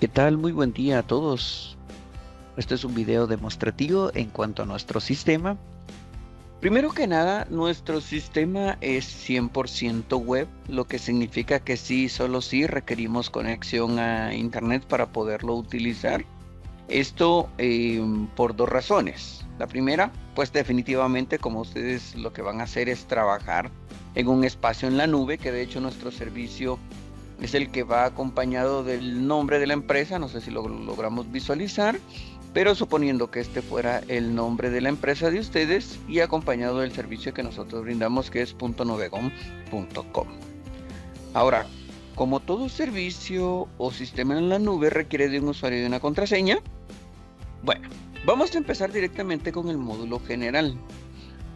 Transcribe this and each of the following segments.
¿Qué tal? Muy buen día a todos. Este es un video demostrativo en cuanto a nuestro sistema. Primero que nada, nuestro sistema es 100% web, lo que significa que sí, solo sí requerimos conexión a internet para poderlo utilizar. Esto por dos razones. La primera, pues definitivamente como ustedes lo que van a hacer es trabajar en un espacio en la nube, que de hecho nuestro servicio es el que va acompañado del nombre de la empresa. No sé si lo logramos visualizar, pero suponiendo que este fuera el nombre de la empresa de ustedes y acompañado del servicio que nosotros brindamos, que es .nuvegon.com. Ahora, como todo servicio o sistema en la nube requiere de un usuario y una contraseña, bueno, vamos a empezar directamente con el módulo general.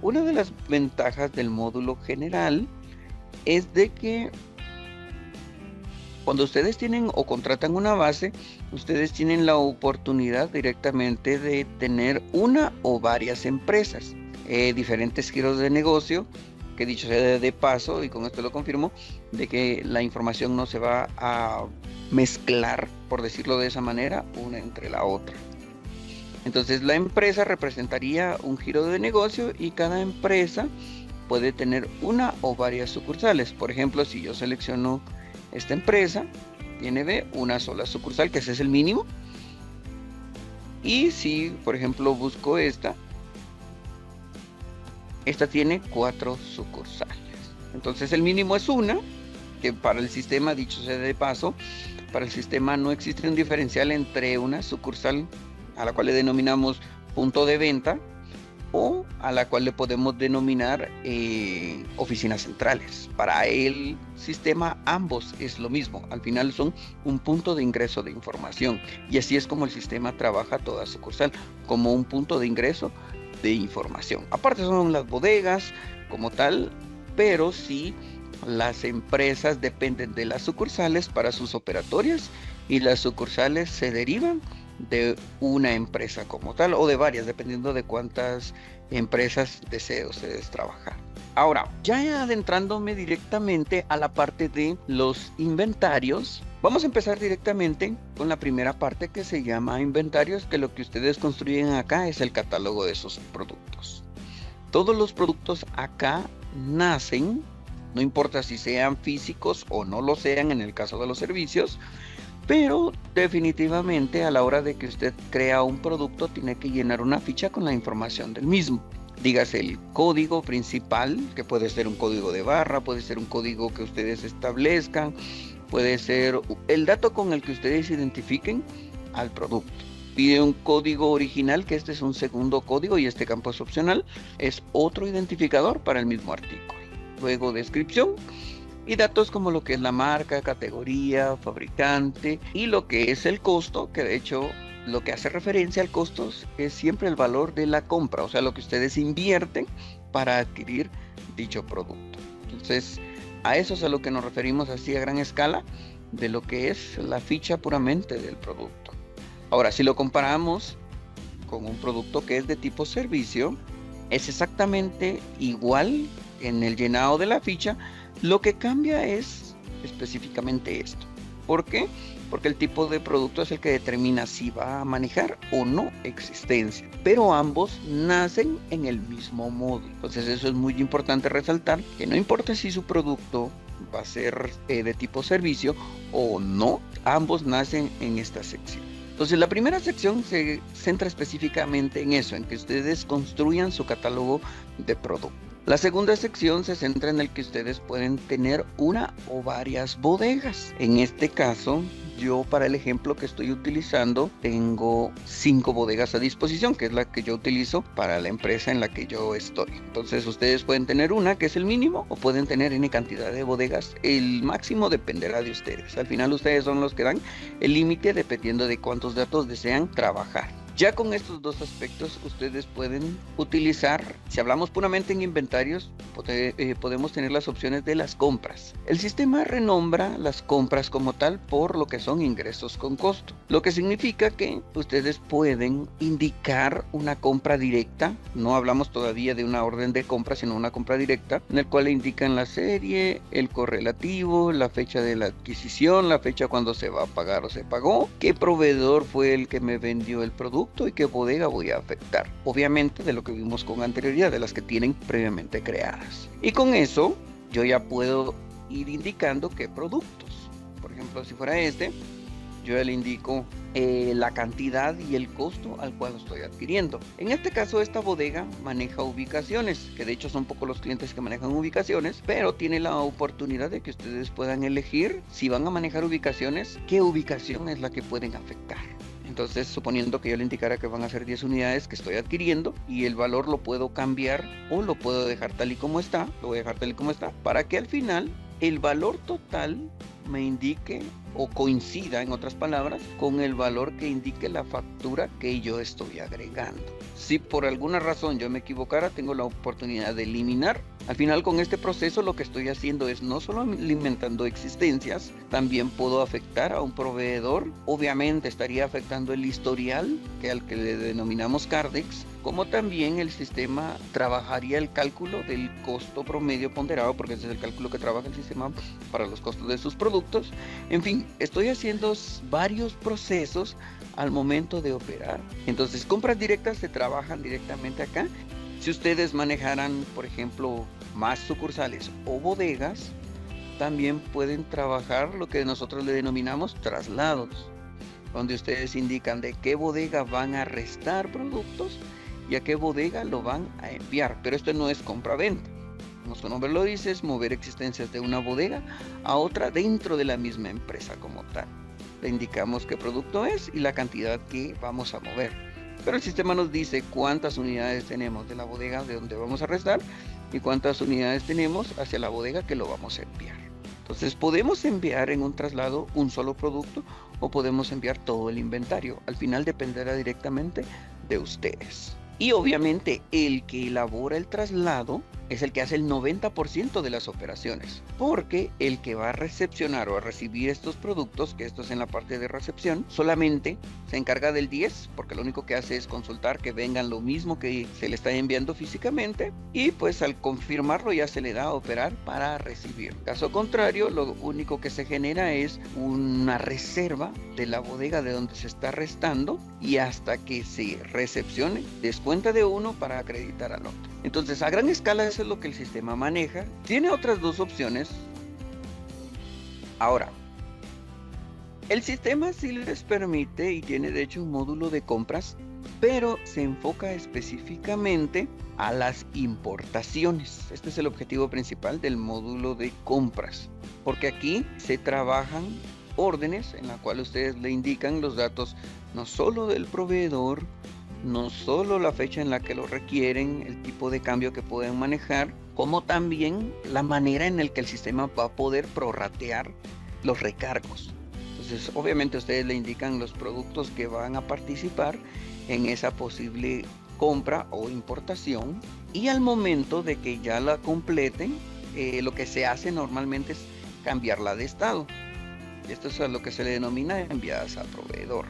Una de las ventajas del módulo general es de que cuando ustedes tienen o contratan una base, ustedes tienen la oportunidad directamente de tener una o varias empresas, diferentes giros de negocio, que dicho sea de paso, y con esto lo confirmo, de que la información no se va a mezclar, por decirlo de esa manera, una entre la otra. Entonces la empresa representaría un giro de negocio y cada empresa puede tener una o varias sucursales. Por ejemplo, si yo selecciono esta empresa, tiene una sola sucursal, que ese es el mínimo. Y si, por ejemplo, busco esta tiene 4 sucursales. Entonces el mínimo es una, que para el sistema, dicho sea de paso, para el sistema no existe un diferencial entre una sucursal a la cual le denominamos punto de venta o a la cual le podemos denominar oficinas centrales. Para el sistema ambos es lo mismo, al final son un punto de ingreso de información, y así es como el sistema trabaja toda sucursal, como un punto de ingreso de información. Aparte son las bodegas como tal, pero sí las empresas dependen de las sucursales para sus operatorias, y las sucursales se derivan de una empresa como tal o de varias, dependiendo de cuántas empresas deseen ustedes trabajar. Ahora, ya adentrándome directamente a la parte de los inventarios, vamos a empezar directamente con la primera parte, que se llama inventarios, que lo que ustedes construyen acá es el catálogo de sus productos. Todos los productos acá nacen, no importa si sean físicos o no lo sean en el caso de los servicios, pero definitivamente a la hora de que usted crea un producto tiene que llenar una ficha con la información del mismo. Dígase el código principal, que puede ser un código de barra, puede ser un código que ustedes establezcan, puede ser el dato con el que ustedes identifiquen al producto. Pide un código original, que este es un segundo código y este campo es opcional, es otro identificador para el mismo artículo. Luego descripción y datos como lo que es la marca, categoría, fabricante y lo que es el costo, que de hecho lo que hace referencia al costo es siempre el valor de la compra, o sea, lo que ustedes invierten para adquirir dicho producto. Entonces, a eso es a lo que nos referimos así a gran escala de lo que es la ficha puramente del producto. Ahora, si lo comparamos con un producto que es de tipo servicio, es exactamente igual en el llenado de la ficha. Lo que cambia es específicamente esto. ¿Por qué? Porque el tipo de producto es el que determina si va a manejar o no existencia, pero ambos nacen en el mismo módulo. Entonces eso es muy importante resaltar, que no importa si su producto va a ser de tipo servicio o no, ambos nacen en esta sección. Entonces la primera sección se centra específicamente en eso, en que ustedes construyan su catálogo de productos. La segunda sección se centra en el que ustedes pueden tener una o varias bodegas. En este caso, yo para el ejemplo que estoy utilizando, tengo 5 bodegas a disposición, que es la que yo utilizo para la empresa en la que yo estoy. Entonces ustedes pueden tener una, que es el mínimo, o pueden tener N cantidad de bodegas. El máximo dependerá de ustedes. Al final ustedes son los que dan el límite dependiendo de cuántos datos desean trabajar. Ya con estos dos aspectos ustedes pueden utilizar, si hablamos puramente en inventarios, podemos tener las opciones de las compras. El sistema renombra las compras como tal por lo que son ingresos con costo, lo que significa que ustedes pueden indicar una compra directa. No hablamos todavía de una orden de compra, sino una compra directa, en el cual le indican la serie, el correlativo, la fecha de la adquisición, la fecha cuando se va a pagar o se pagó, qué proveedor fue el que me vendió el producto y qué bodega voy a afectar. Obviamente de lo que vimos con anterioridad, de las que tienen previamente creadas. Y con eso yo ya puedo ir indicando qué productos. Por ejemplo, si fuera este, yo ya le indico la cantidad y el costo al cual lo estoy adquiriendo. En este caso, esta bodega maneja ubicaciones, que de hecho son pocos los clientes que manejan ubicaciones, pero tiene la oportunidad de que ustedes puedan elegir, si van a manejar ubicaciones, qué ubicación es la que pueden afectar. Entonces, suponiendo que yo le indicara que van a ser 10 unidades que estoy adquiriendo y el valor lo puedo cambiar o lo puedo dejar tal y como está, lo voy a dejar tal y como está, para que al final el valor total me indique o coincida, en otras palabras, con el valor que indique la factura que yo estoy agregando. Si por alguna razón yo me equivocara, tengo la oportunidad de eliminar. Al final, con este proceso lo que estoy haciendo es no solo alimentando existencias, también puedo afectar a un proveedor. Obviamente estaría afectando el historial, que al que le denominamos Cardex, como también el sistema trabajaría el cálculo del costo promedio ponderado, porque ese es el cálculo que trabaja el sistema para los costos de sus productos. En fin, estoy haciendo varios procesos al momento de operar. Entonces, compras directas se trabajan directamente acá. Si ustedes manejaran, por ejemplo, más sucursales o bodegas, también pueden trabajar lo que nosotros le denominamos traslados, donde ustedes indican de qué bodega van a restar productos y a qué bodega lo van a enviar. Pero esto no es compra-venta. Como su nombre lo dice, es mover existencias de una bodega a otra dentro de la misma empresa como tal. Le indicamos qué producto es y la cantidad que vamos a mover. Pero el sistema nos dice cuántas unidades tenemos de la bodega de donde vamos a restar y cuántas unidades tenemos hacia la bodega que lo vamos a enviar. Entonces podemos enviar en un traslado un solo producto o podemos enviar todo el inventario. Al final dependerá directamente de ustedes. Y obviamente el que elabora el traslado es el que hace el 90% de las operaciones, porque el que va a recepcionar o a recibir estos productos, que esto es en la parte de recepción, solamente se encarga del 10, porque lo único que hace es consultar que vengan lo mismo que se le está enviando físicamente, y pues al confirmarlo ya se le da a operar para recibir. Caso contrario, lo único que se genera es una reserva de la bodega de donde se está restando, y hasta que se recepcione, descuenta de uno para acreditar al otro. Entonces, a gran escala eso es lo que el sistema maneja. Tiene otras dos opciones. Ahora, el sistema sí les permite y tiene de hecho un módulo de compras, pero se enfoca específicamente a las importaciones. Este es el objetivo principal del módulo de compras, porque aquí se trabajan órdenes en la cual ustedes le indican los datos no solo del proveedor, no solo la fecha en la que lo requieren, el tipo de cambio que pueden manejar, como también la manera en la que el sistema va a poder prorratear los recargos. Entonces, obviamente ustedes le indican los productos que van a participar en esa posible compra o importación, y al momento de que ya la completen, lo que se hace normalmente es cambiarla de estado. Esto es a lo que se le denomina enviadas a proveedor.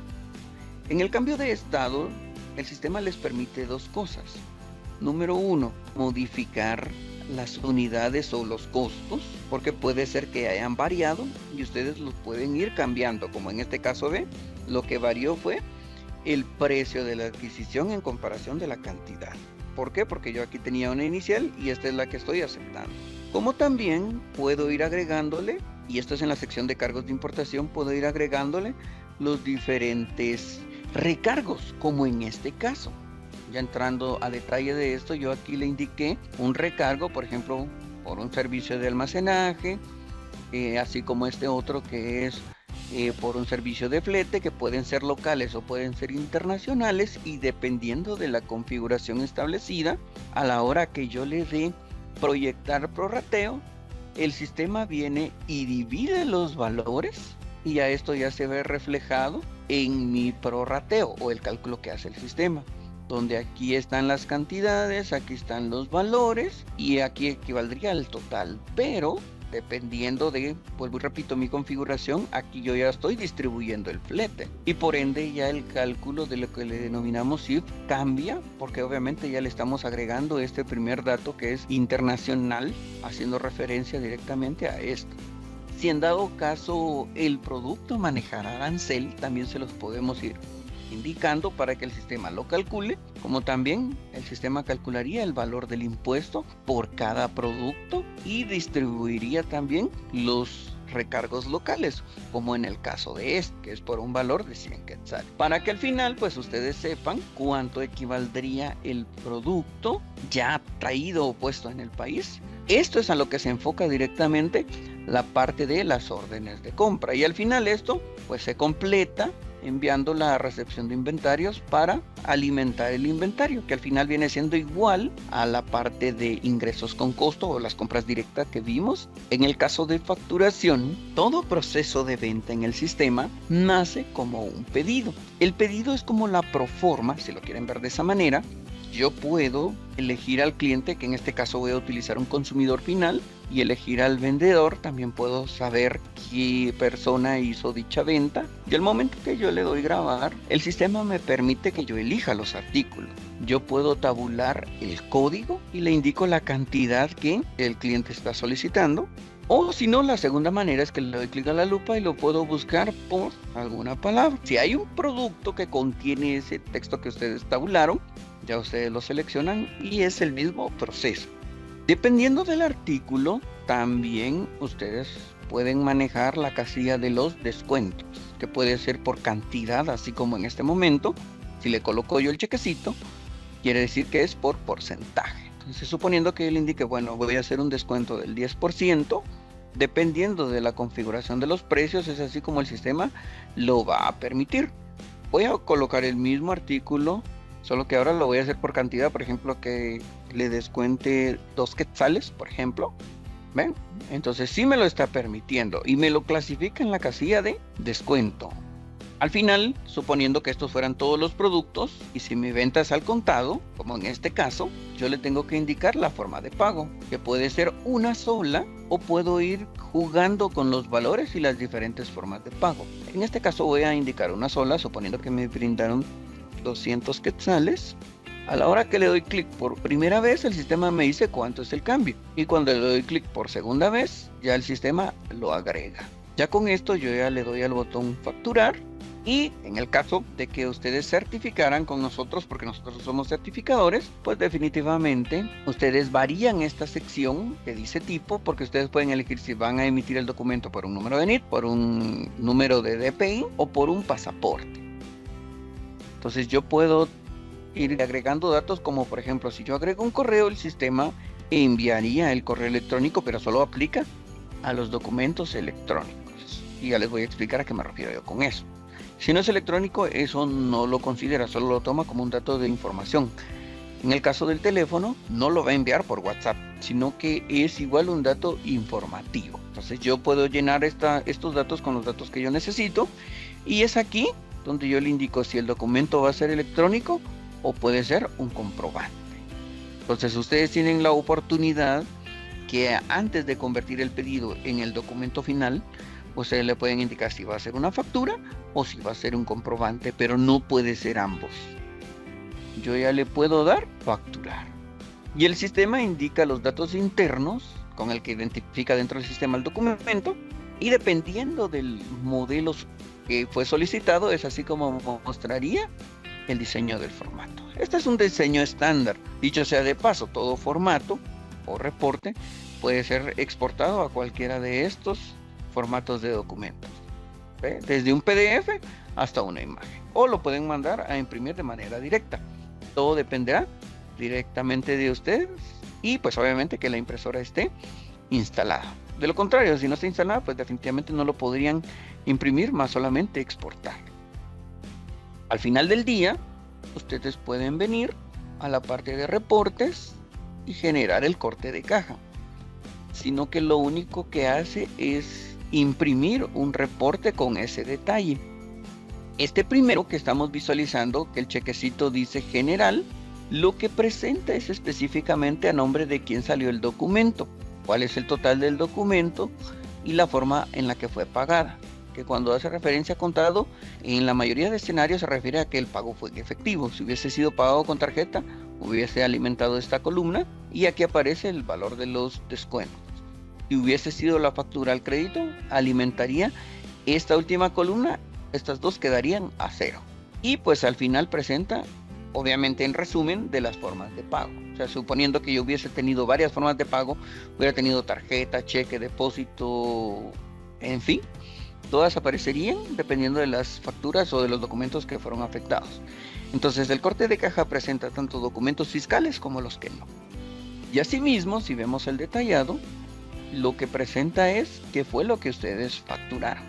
En el cambio de estado, el sistema les permite dos cosas. Número uno, modificar las unidades o los costos, porque puede ser que hayan variado y ustedes los pueden ir cambiando, como en este caso lo que varió fue el precio de la adquisición en comparación de la cantidad. ¿Por qué? Porque yo aquí tenía una inicial y esta es la que estoy aceptando. Como también puedo ir agregándole, y esto es en la sección de cargos de importación, puedo ir agregándole los diferentes recargos, como en este caso. Ya entrando a detalle de esto, yo aquí le indiqué un recargo, por ejemplo, por un servicio de almacenaje, así como este otro que es por un servicio de flete, que pueden ser locales o pueden ser internacionales, y dependiendo de la configuración establecida, a la hora que yo le dé proyectar prorrateo, el sistema viene y divide los valores y ya esto ya se ve reflejado en mi prorrateo o el cálculo que hace el sistema, donde aquí están las cantidades, aquí están los valores y aquí equivaldría al total, pero dependiendo de, vuelvo y repito, mi configuración, aquí yo ya estoy distribuyendo el flete y por ende ya el cálculo de lo que le denominamos IF cambia, porque obviamente ya le estamos agregando este primer dato que es internacional, haciendo referencia directamente a esto. Si en dado caso el producto manejara arancel, también se los podemos ir indicando para que el sistema lo calcule, como también el sistema calcularía el valor del impuesto por cada producto y distribuiría también los recargos locales, como en el caso de este, que es por un valor de 100 quetzales, para que al final pues ustedes sepan cuánto equivaldría el producto ya traído o puesto en el país. Esto es a lo que se enfoca directamente la parte de las órdenes de compra, y al final esto pues se completa enviando la recepción de inventarios para alimentar el inventario, que al final viene siendo igual a la parte de ingresos con costo o las compras directas que vimos. En el caso de facturación, todo proceso de venta en el sistema nace como un pedido. El pedido es como la proforma, si lo quieren ver de esa manera. Yo puedo elegir al cliente, que en este caso voy a utilizar un consumidor final, y elegir al vendedor. También puedo saber qué persona hizo dicha venta, y al momento que yo le doy grabar, el sistema me permite que yo elija los artículos. Yo puedo tabular el código y le indico la cantidad que el cliente está solicitando. O si no, la segunda manera es que le doy clic a la lupa y lo puedo buscar por alguna palabra. Si hay un producto que contiene ese texto que ustedes tabularon, ya ustedes lo seleccionan y es el mismo proceso. Dependiendo del artículo, también ustedes pueden manejar la casilla de los descuentos, que puede ser por cantidad, así como en este momento. Si le coloco yo el chequecito, quiere decir que es por porcentaje. Entonces, suponiendo que yo le indique, bueno, voy a hacer un descuento del 10%, dependiendo de la configuración de los precios, es así como el sistema lo va a permitir. Voy a colocar el mismo artículo, solo que ahora lo voy a hacer por cantidad, por ejemplo, que le descuente 2 quetzales, por ejemplo. ¿Ven? Entonces sí me lo está permitiendo y me lo clasifica en la casilla de descuento. Al final, suponiendo que estos fueran todos los productos, y si mi venta es al contado, como en este caso, yo le tengo que indicar la forma de pago, que puede ser una sola o puedo ir jugando con los valores y las diferentes formas de pago. En este caso voy a indicar una sola, suponiendo que me brindaron 200 quetzales. A la hora que le doy clic por primera vez, el sistema me dice cuánto es el cambio, y cuando le doy clic por segunda vez, ya el sistema lo agrega. Ya con esto yo ya le doy al botón facturar, y en el caso de que ustedes certificaran con nosotros, porque nosotros somos certificadores, pues definitivamente ustedes varían esta sección que dice tipo, porque ustedes pueden elegir si van a emitir el documento por un número de NIT, por un número de DPI o por un pasaporte. Entonces yo puedo ir agregando datos, como por ejemplo, si yo agrego un correo, el sistema enviaría el correo electrónico, pero solo aplica a los documentos electrónicos. Y ya les voy a explicar a qué me refiero yo con eso. Si no es electrónico, eso no lo considera, solo lo toma como un dato de información. En el caso del teléfono, no lo va a enviar por WhatsApp, sino que es igual un dato informativo. Entonces yo puedo llenar estos datos con los datos que yo necesito, y es aquí donde yo le indico si el documento va a ser electrónico o puede ser un comprobante. Entonces ustedes tienen la oportunidad que antes de convertir el pedido en el documento final, ustedes le pueden indicar si va a ser una factura o si va a ser un comprobante, pero no puede ser ambos. Yo ya le puedo dar facturar. Y el sistema indica los datos internos con el que identifica dentro del sistema el documento, y dependiendo del modelo que fue solicitado, es así como mostraría el diseño del formato. Este es un diseño estándar. Dicho sea de paso, todo formato o reporte puede ser exportado a cualquiera de estos formatos de documentos, ¿ve? Desde un PDF hasta una imagen, o lo pueden mandar a imprimir de manera directa. Todo dependerá directamente de ustedes y pues obviamente que la impresora esté instalada. De lo contrario, si no está instalada, pues definitivamente no lo podrían imprimir, más solamente exportar. Al final del día, ustedes pueden venir a la parte de reportes y generar el corte de caja, sino que lo único que hace es imprimir un reporte con ese detalle. Este primero que estamos visualizando, que el chequecito dice general, lo que presenta es específicamente a nombre de quién salió el documento, cuál es el total del documento y la forma en la que fue pagada. Que cuando hace referencia a contado, en la mayoría de escenarios se refiere a que el pago fue en efectivo. Si hubiese sido pagado con tarjeta, hubiese alimentado esta columna y aquí aparece el valor de los descuentos. Si hubiese sido la factura al crédito, alimentaría esta última columna, estas dos quedarían a cero. Y pues al final presenta, obviamente en resumen, de las formas de pago. O sea, suponiendo que yo hubiese tenido varias formas de pago, hubiera tenido tarjeta, cheque, depósito, en fin, todas aparecerían dependiendo de las facturas o de los documentos que fueron afectados. Entonces el corte de caja presenta tanto documentos fiscales como los que no. Y asimismo, si vemos el detallado, lo que presenta es qué fue lo que ustedes facturaron.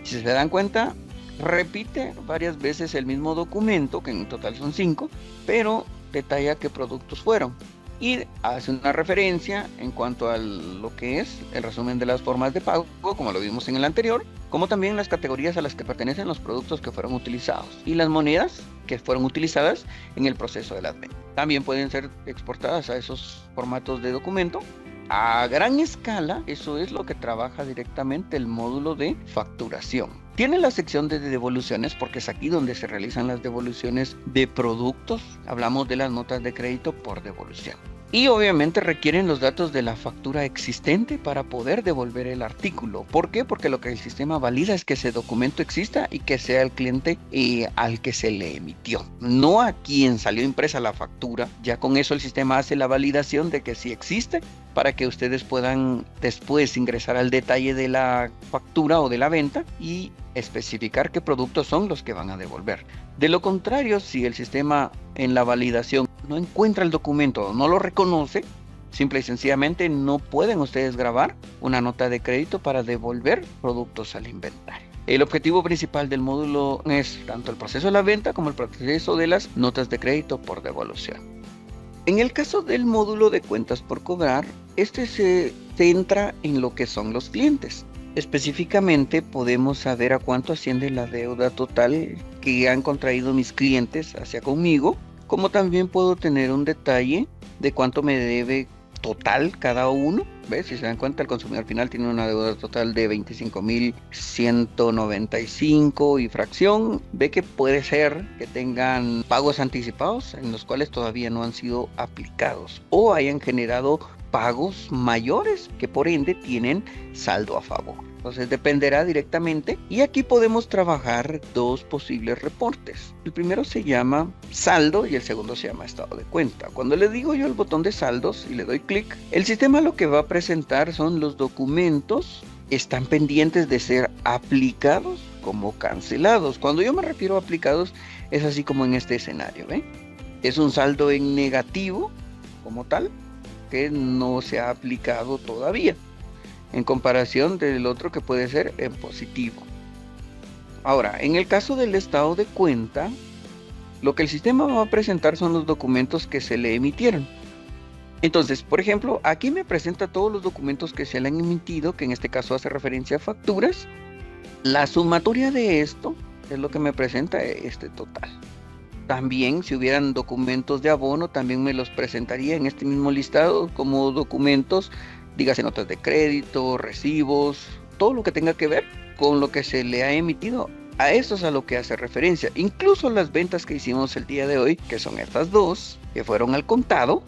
Si se dan cuenta, repite varias veces el mismo documento, que en total son 5, pero detalla qué productos fueron. Y hace una referencia en cuanto a lo que es el resumen de las formas de pago, como lo vimos en el anterior, como también las categorías a las que pertenecen los productos que fueron utilizados y las monedas que fueron utilizadas en el proceso de la venta. También pueden ser exportadas a esos formatos de documento. A gran escala, eso es lo que trabaja directamente el módulo de facturación. Tiene la sección de devoluciones porque es aquí donde se realizan las devoluciones de productos. Hablamos de las notas de crédito por devolución. Y obviamente requieren los datos de la factura existente para poder devolver el artículo. ¿Por qué? Porque lo que el sistema valida es que ese documento exista y que sea el cliente al que se le emitió, no a quien salió impresa la factura. Ya con eso el sistema hace la validación de que sí existe para que ustedes puedan después ingresar al detalle de la factura o de la venta y especificar qué productos son los que van a devolver. De lo contrario, si el sistema en la validación no encuentra el documento o no lo reconoce, simple y sencillamente no pueden ustedes grabar una nota de crédito para devolver productos al inventario. El objetivo principal del módulo es tanto el proceso de la venta como el proceso de las notas de crédito por devolución. En el caso del módulo de cuentas por cobrar, este se centra en lo que son los clientes. Específicamente podemos saber a cuánto asciende la deuda total que han contraído mis clientes hacia conmigo, como también puedo tener un detalle de cuánto me debe total cada uno. ¿Ves? Si se dan cuenta, el consumidor final tiene una deuda total de 25.195 y fracción. Ve que puede ser que tengan pagos anticipados en los cuales todavía no han sido aplicados o hayan generado pagos mayores que por ende tienen saldo a favor. Entonces dependerá directamente y aquí podemos trabajar dos posibles reportes. El primero se llama saldo y el segundo se llama estado de cuenta. Cuando le digo yo el botón de saldos y le doy clic, el sistema lo que va a presentar son los documentos están pendientes de ser aplicados como cancelados. Cuando yo me refiero a aplicados es así como en este escenario, ¿ve? Es un saldo en negativo como tal que no se ha aplicado todavía, en comparación del otro que puede ser en positivo. Ahora, en el caso del estado de cuenta, lo que el sistema va a presentar son los documentos que se le emitieron. Entonces, por ejemplo, aquí me presenta todos los documentos que se le han emitido, que en este caso hace referencia a facturas. La sumatoria de esto es lo que me presenta este total. También, si hubieran documentos de abono, también me los presentaría en este mismo listado como documentos, dígase notas de crédito, recibos, todo lo que tenga que ver con lo que se le ha emitido. A eso es a lo que hace referencia. Incluso las ventas que hicimos el día de hoy, que son estas dos, que fueron al contado,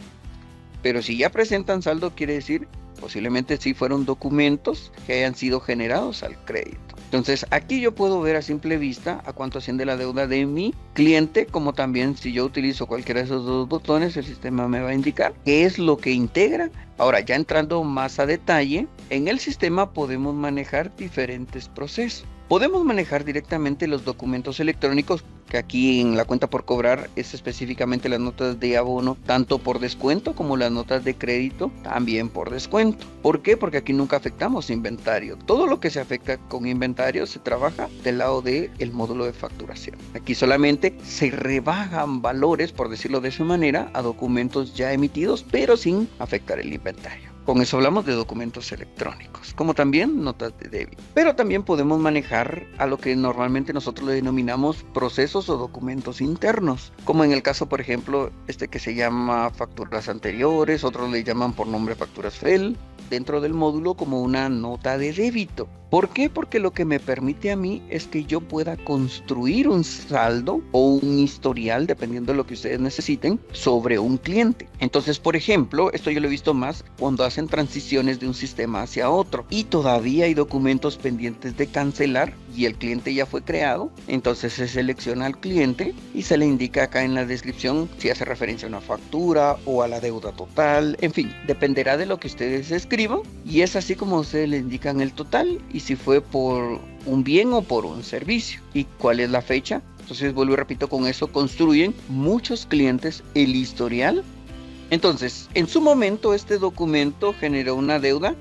pero si ya presentan saldo, quiere decir posiblemente sí fueron documentos que hayan sido generados al crédito. Entonces aquí yo puedo ver a simple vista a cuánto asciende la deuda de mi cliente, como también si yo utilizo cualquiera de esos dos botones, el sistema me va a indicar qué es lo que integra. Ahora, ya entrando más a detalle, en el sistema podemos manejar diferentes procesos. Podemos manejar directamente los documentos electrónicos, que aquí en la cuenta por cobrar es específicamente las notas de abono, tanto por descuento como las notas de crédito, también por descuento. ¿Por qué? Porque aquí nunca afectamos inventario. Todo lo que se afecta con inventario se trabaja del lado del módulo de facturación. Aquí solamente se rebajan valores, por decirlo de esa manera, a documentos ya emitidos, pero sin afectar el inventario. Con eso hablamos de documentos electrónicos, como también notas de débito. Pero también podemos manejar a lo que normalmente nosotros le denominamos procesos o documentos internos, como en el caso, por ejemplo, este que se llama facturas anteriores, otros le llaman por nombre facturas FEL, dentro del módulo como una nota de débito. ¿Por qué? Porque lo que me permite a mí es que yo pueda construir un saldo o un historial, dependiendo de lo que ustedes necesiten, sobre un cliente. Entonces, por ejemplo, esto yo lo he visto más cuando hacen transiciones de un sistema hacia otro y todavía hay documentos pendientes de cancelar y el cliente ya fue creado. Entonces se selecciona al cliente y se le indica acá en la descripción si hace referencia a una factura o a la deuda total. En fin, dependerá de lo que ustedes escriban y es así como ustedes le indican el total y si fue por un bien o por un servicio y cuál es la fecha. Entonces vuelvo y repito, con eso construyen muchos clientes el historial. Entonces, en su momento este documento generó una deuda.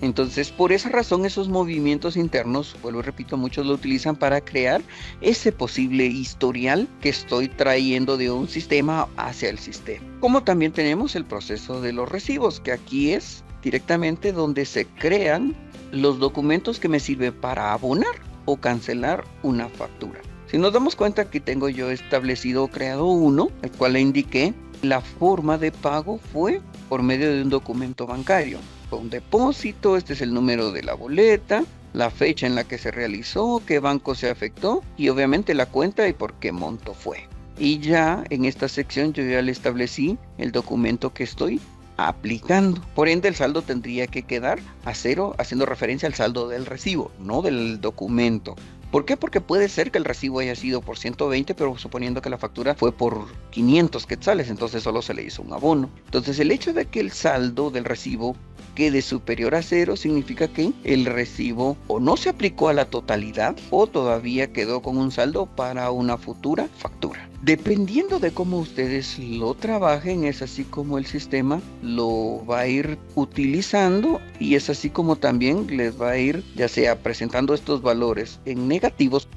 Entonces, por esa razón, esos movimientos internos, vuelvo y repito, muchos lo utilizan para crear ese posible historial que estoy trayendo de un sistema hacia el sistema. Como también tenemos el proceso de los recibos, que aquí es directamente donde se crean los documentos que me sirven para abonar o cancelar una factura. Si nos damos cuenta, aquí tengo yo establecido o creado uno, el cual le indiqué la forma de pago fue por medio de un documento bancario. Fue un depósito, este es el número de la boleta, la fecha en la que se realizó, qué banco se afectó y obviamente la cuenta y por qué monto fue. Y ya en esta sección yo ya le establecí el documento que estoy aplicando. Por ende, el saldo tendría que quedar a cero, haciendo referencia al saldo del recibo, no del documento. ¿Por qué? Porque puede ser que el recibo haya sido por 120, pero suponiendo que la factura fue por 500 quetzales, entonces solo se le hizo un abono. Entonces, el hecho de que el saldo del recibo quede superior a cero significa que el recibo o no se aplicó a la totalidad o todavía quedó con un saldo para una futura factura. Dependiendo de cómo ustedes lo trabajen, es así como el sistema lo va a ir utilizando y es así como también les va a ir ya sea presentando estos valores en negativos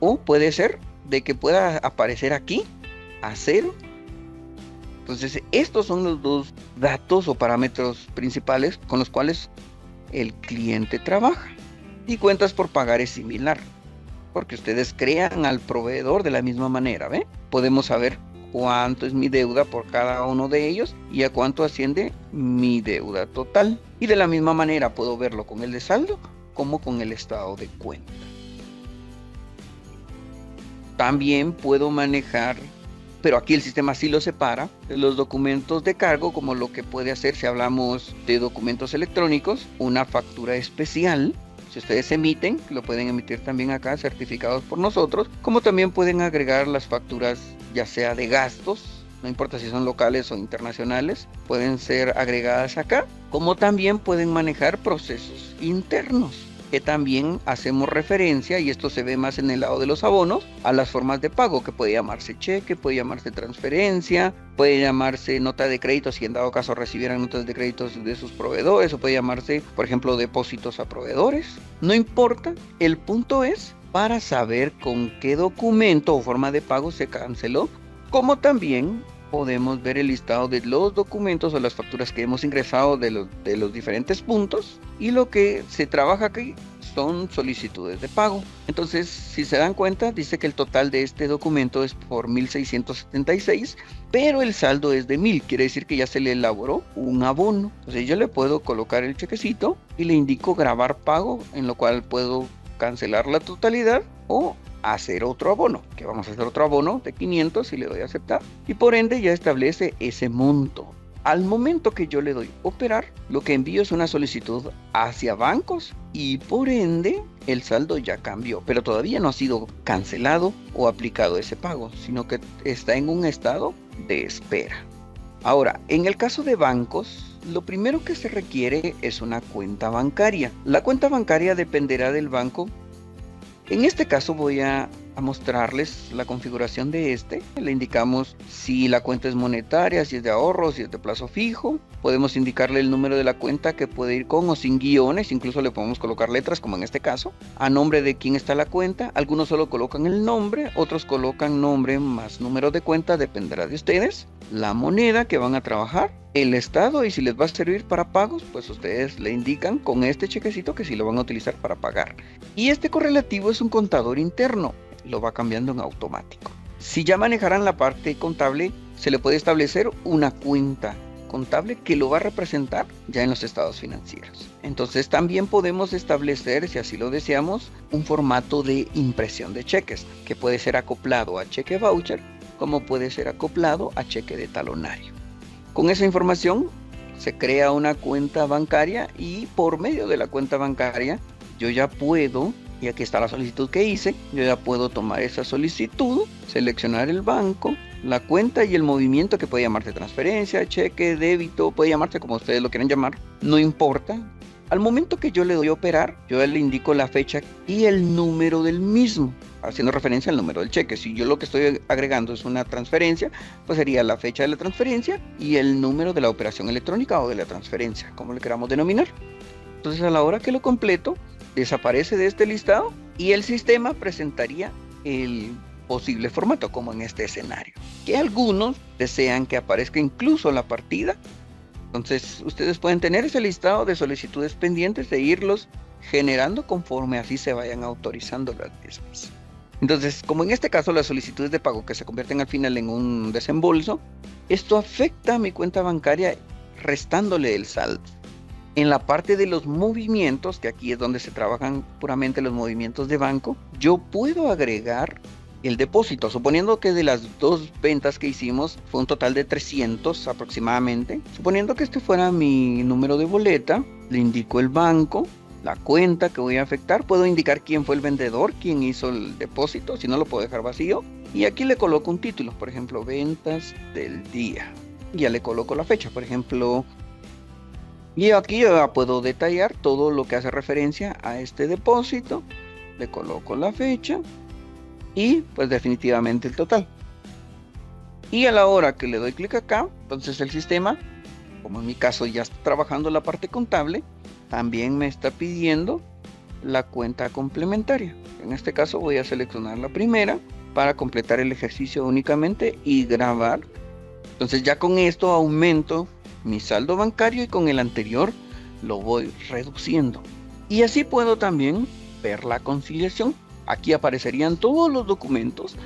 o puede ser de que pueda aparecer aquí a cero. Entonces estos son los dos datos o parámetros principales con los cuales el cliente trabaja. Y cuentas por pagar es similar, porque ustedes crean al proveedor de la misma manera, ¿ve? Podemos saber cuánto es mi deuda por cada uno de ellos y a cuánto asciende mi deuda total. Y de la misma manera puedo verlo con el de saldo como con el estado de cuenta. También puedo manejar, pero aquí el sistema sí lo separa, los documentos de cargo, como lo que puede hacer si hablamos de documentos electrónicos, una factura especial. Si ustedes emiten, lo pueden emitir también acá, certificados por nosotros, como también pueden agregar las facturas, ya sea de gastos, no importa si son locales o internacionales, pueden ser agregadas acá, como también pueden manejar procesos internos, que también hacemos referencia, y esto se ve más en el lado de los abonos, a las formas de pago, que puede llamarse cheque, puede llamarse transferencia, puede llamarse nota de crédito si en dado caso recibieran notas de créditos de sus proveedores, o puede llamarse, por ejemplo, depósitos a proveedores. No importa, el punto es para saber con qué documento o forma de pago se canceló, como también podemos ver el listado de los documentos o las facturas que hemos ingresado de los diferentes puntos, y lo que se trabaja aquí son solicitudes de pago. Entonces, si se dan cuenta, dice que el total de este documento es por 1,676, pero el saldo es de 1,000, quiere decir que ya se le elaboró un abono. Entonces yo le puedo colocar el chequecito y le indico grabar pago, en lo cual puedo cancelar la totalidad o hacer otro abono, que vamos a hacer otro abono de 500 y le doy a aceptar, y por ende ya establece ese monto. Al momento que yo le doy operar, lo que envío es una solicitud hacia bancos y por ende el saldo ya cambió, pero todavía no ha sido cancelado o aplicado ese pago, sino que está en un estado de espera. Ahora, en el caso de bancos, lo primero que se requiere es una cuenta bancaria. La cuenta bancaria dependerá del banco. En este caso voy a a mostrarles la configuración de este. Le indicamos si la cuenta es monetaria, si es de ahorro, si es de plazo fijo. Podemos indicarle el número de la cuenta que puede ir con o sin guiones, incluso le podemos colocar letras como en este caso, a nombre de quién está la cuenta. Algunos solo colocan el nombre, otros colocan nombre más número de cuenta, dependerá de ustedes. La moneda que van a trabajar, el estado y si les va a servir para pagos, pues ustedes le indican con este chequecito que sí lo van a utilizar para pagar. Y este correlativo es un contador interno, lo va cambiando en automático. Si ya manejarán la parte contable, se le puede establecer una cuenta contable que lo va a representar ya en los estados financieros. Entonces también podemos establecer, si así lo deseamos, un formato de impresión de cheques que puede ser acoplado a cheque voucher como puede ser acoplado a cheque de talonario. Con esa información se crea una cuenta bancaria y por medio de la cuenta bancaria yo ya puedo, y aquí está la solicitud que hice, yo ya puedo tomar esa solicitud, seleccionar el banco, la cuenta y el movimiento que puede llamarse transferencia, cheque, débito, puede llamarse como ustedes lo quieran llamar, no importa. Al momento que yo le doy a operar, yo ya le indico la fecha y el número del mismo, haciendo referencia al número del cheque. Si yo lo que estoy agregando es una transferencia, pues sería la fecha de la transferencia y el número de la operación electrónica o de la transferencia, como le queramos denominar. Entonces a la hora que lo completo, desaparece de este listado y el sistema presentaría el posible formato, como en este escenario, que algunos desean que aparezca incluso la partida. Entonces ustedes pueden tener ese listado de solicitudes pendientes e irlos generando conforme así se vayan autorizando las mismas. Entonces, como en este caso las solicitudes de pago que se convierten al final en un desembolso, esto afecta a mi cuenta bancaria restándole el saldo. En la parte de los movimientos, que aquí es donde se trabajan puramente los movimientos de banco, yo puedo agregar el depósito, suponiendo que de las dos ventas que hicimos fue un total de 300 aproximadamente. Suponiendo que este fuera mi número de boleta, le indico el banco, la cuenta que voy a afectar, puedo indicar quién fue el vendedor, quién hizo el depósito, si no lo puedo dejar vacío. Y aquí le coloco un título, por ejemplo, ventas del día. Ya le coloco la fecha, por ejemplo. Y aquí ya puedo detallar todo lo que hace referencia a este depósito. Le coloco la fecha y pues definitivamente el total. Y a la hora que le doy clic acá, entonces el sistema, como en mi caso ya está trabajando la parte contable, también me está pidiendo la cuenta complementaria. En este caso voy a seleccionar la primera para completar el ejercicio únicamente y grabar. Entonces ya con esto aumento mi saldo bancario y con el anterior lo voy reduciendo. Y así puedo también ver la conciliación. Aquí aparecerían todos los documentos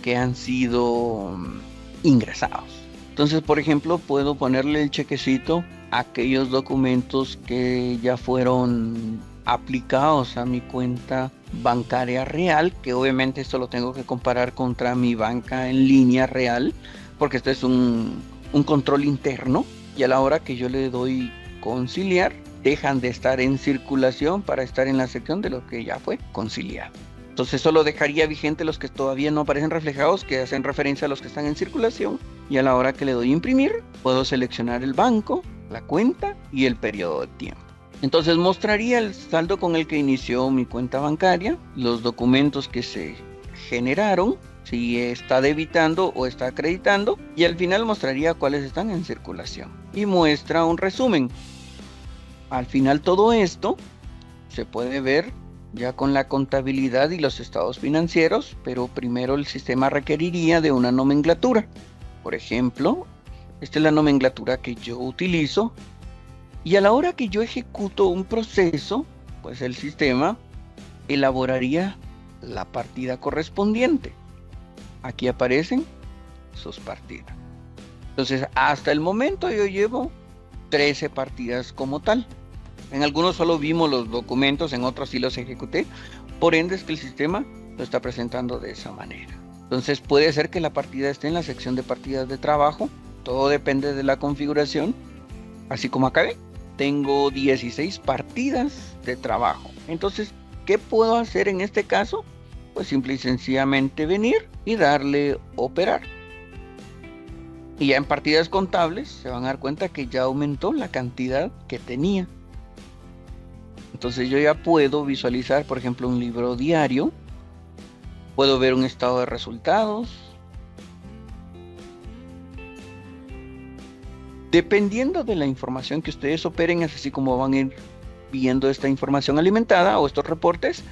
que han sido ingresados. Entonces, por ejemplo, puedo ponerle el chequecito a aquellos documentos que ya fueron aplicados a mi cuenta bancaria real, que obviamente esto lo tengo que comparar contra mi banca en línea real, porque este es un control interno. Y a la hora que yo le doy conciliar, dejan de estar en circulación para estar en la sección de lo que ya fue conciliado. Entonces solo dejaría vigente los que todavía no aparecen reflejados, que hacen referencia a los que están en circulación. Y a la hora que le doy imprimir, puedo seleccionar el banco, la cuenta y el periodo de tiempo. Entonces mostraría el saldo con el que inició mi cuenta bancaria, los documentos que se generaron, si está debitando o está acreditando, y al final mostraría cuáles están en circulación y muestra un resumen. Al final todo esto se puede ver ya con la contabilidad y los estados financieros, pero primero el sistema requeriría de una nomenclatura. Por ejemplo, esta es la nomenclatura que yo utilizo, y a la hora que yo ejecuto un proceso, pues el sistema elaboraría la partida correspondiente. Aquí aparecen sus partidas. Entonces, hasta el momento yo llevo 13 partidas como tal. En algunos solo vimos los documentos, en otros sí los ejecuté. Por ende es que el sistema lo está presentando de esa manera. Entonces puede ser que la partida esté en la sección de partidas de trabajo. Todo depende de la configuración. Así como acá ven, tengo 16 partidas de trabajo. Entonces, ¿qué puedo hacer en este caso? Pues simple y sencillamente venir y darle operar. Y ya en partidas contables se van a dar cuenta que ya aumentó la cantidad que tenía. Entonces yo ya puedo visualizar, por ejemplo, un libro diario Puedo ver un estado de resultados. Dependiendo de la información que ustedes operen, es así como van a ir viendo esta información alimentada o estos reportes.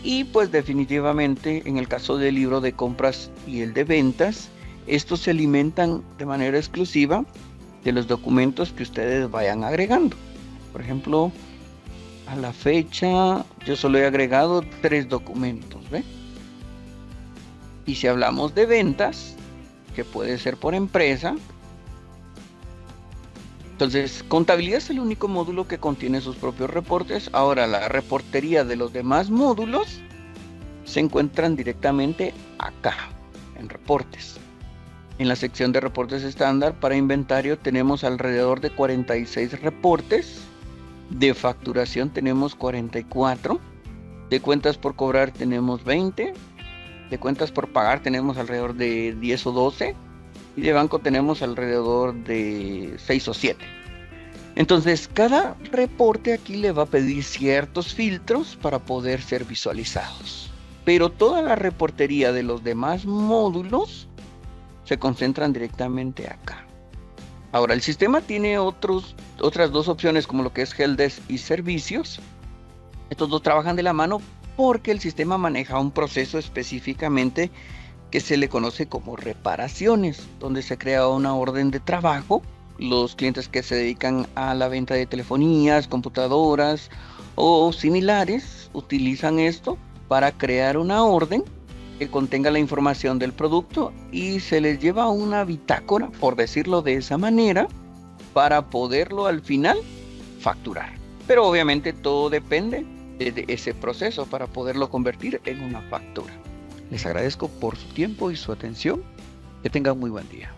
Y pues definitivamente en el caso del libro de compras y el de ventas, estos se alimentan de manera exclusiva de los documentos que ustedes vayan agregando. Por ejemplo, a la fecha yo solo he agregado 3 documentos, ¿ve? Y si hablamos de ventas, que puede ser por empresa, entonces contabilidad es el único módulo que contiene sus propios reportes. Ahora la reportería de los demás módulos se encuentran directamente acá, en reportes. En la sección de reportes estándar para inventario tenemos alrededor de 46 reportes. De facturación tenemos 44. De cuentas por cobrar tenemos 20. De cuentas por pagar tenemos alrededor de 10 o 12. Y de banco tenemos alrededor de 6 o 7. Entonces, cada reporte aquí le va a pedir ciertos filtros para poder ser visualizados. Pero toda la reportería de los demás módulos se concentran directamente acá. Ahora, el sistema tiene otras 2 opciones, como lo que es Helpdesk y servicios. Estos 2 trabajan de la mano porque el sistema maneja un proceso específicamente que se le conoce como reparaciones, donde se crea una orden de trabajo. Los clientes que se dedican a la venta de telefonías, computadoras o similares utilizan esto para crear una orden que contenga la información del producto y se les lleva una bitácora, por decirlo de esa manera, para poderlo al final facturar. Pero obviamente todo depende de ese proceso para poderlo convertir en una factura. Les agradezco por su tiempo y su atención. Que tengan muy buen día.